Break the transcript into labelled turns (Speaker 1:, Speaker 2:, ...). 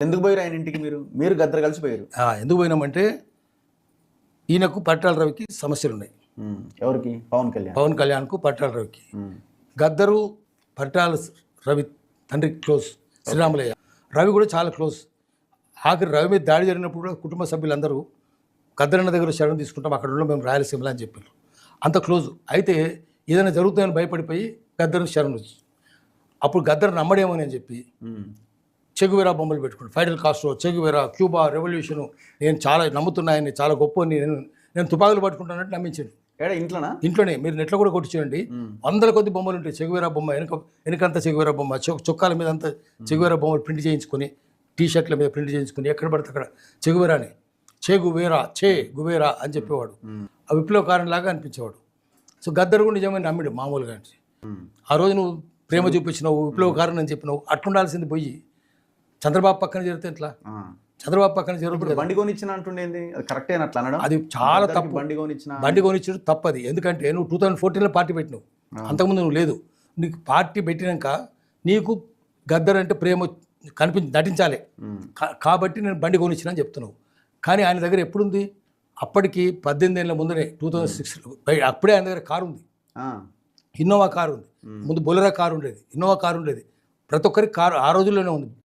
Speaker 1: ఎందుకు పోయారు ఆయన ఇంటికి? మీరు గద్దరు కలిసి పోయారు?
Speaker 2: ఎందుకు పోయినామంటే ఈయనకు పరిటాల రవికి సమస్యలు ఉన్నాయి.
Speaker 1: ఎవరికి?
Speaker 2: పవన్ కళ్యాణ్కు పరిటాల రవికి. గద్దరు పరిటాల రవి తండ్రి క్లోజ్, శ్రీరాములయ్య. రవి కూడా చాలా క్లోజ్. ఆఖరి రవి మీద దాడి జరిగినప్పుడు కూడా కుటుంబ సభ్యులందరూ గద్దరన్న దగ్గర శరణం తీసుకుంటాం, అక్కడ ఉన్న మేము రాయలసీమలో అని చెప్పారు. అంత క్లోజ్. అయితే ఏదైనా జరుగుతుందని భయపడిపోయి గద్దరు శరణం. అప్పుడు గద్దరు నమ్మడేమో అని చెప్పి చెగువేరా బొమ్మలు పెట్టుకుని ఫైడల్ కాస్ట్రో, చెగువేరా, క్యూబా రెవల్యూషను నేను చాలా నమ్ముతున్నాయని, చాలా గొప్ప నేను తుపాకులు పట్టుకుంటానంటే నమ్మించాడు. ఇంట్లోనే మీరు నెట్లో కూడా కొట్టి చూడండి, వందల కొద్ది బొమ్మలు ఉంటాయి. చెగువేరా బొమ్మ, వెనకంతా చెగువేరా బొమ్మ, చొక్కాల మీద అంతా చెగువేరా బొమ్మలు ప్రింట్ చేయించుకొని, టీ షర్ట్ల మీద ప్రింట్ చేయించుకొని, ఎక్కడ పడితే అక్కడ చెగువేరాని, గువేరా, గువేరా అని చెప్పేవాడు. ఆ విప్లవకారునిలాగా అనిపించేవాడు. సో గద్దరు కూడా నిజమైన నమ్మిడు మామూలుగా. ఆ రోజు నువ్వు ప్రేమ చూపించినావు, విప్లవకారుని అని చెప్పినావు, అట్లుండాల్సింది పోయి చంద్రబాబు పక్కన జరిగితే ఎట్లా? చంద్రబాబు పక్కన జరుగుతుంది.
Speaker 1: బండి కొనిచ్చిన అంటుండేది కరెక్టే అట్లా అనడం? అది
Speaker 2: చాలా తప్పు. బండి కొనిచ్చడం తప్పది. ఎందుకంటే నువ్వు 2014లో పార్టీ పెట్టినావు, అంతకుముందు నువ్వు లేదు. నీకు పార్టీ పెట్టినాక నీకు గద్దర్ అంటే ప్రేమ నటించాలి కాబట్టి నేను బండి కొనిచ్చిన అని చెప్తున్నావు. కానీ ఆయన దగ్గర ఎప్పుడుంది? అప్పటికి 18 ఏళ్ళ ముందరే 2006లో అప్పుడే ఆయన దగ్గర కారు ఉంది, ఇన్నోవా కారు ఉంది. ముందు బొలెరో కారు ఉండేది, ఇన్నోవా కారు ఉండేది. ప్రతి ఒక్కరికి కారు ఆ రోజుల్లోనే ఉంది.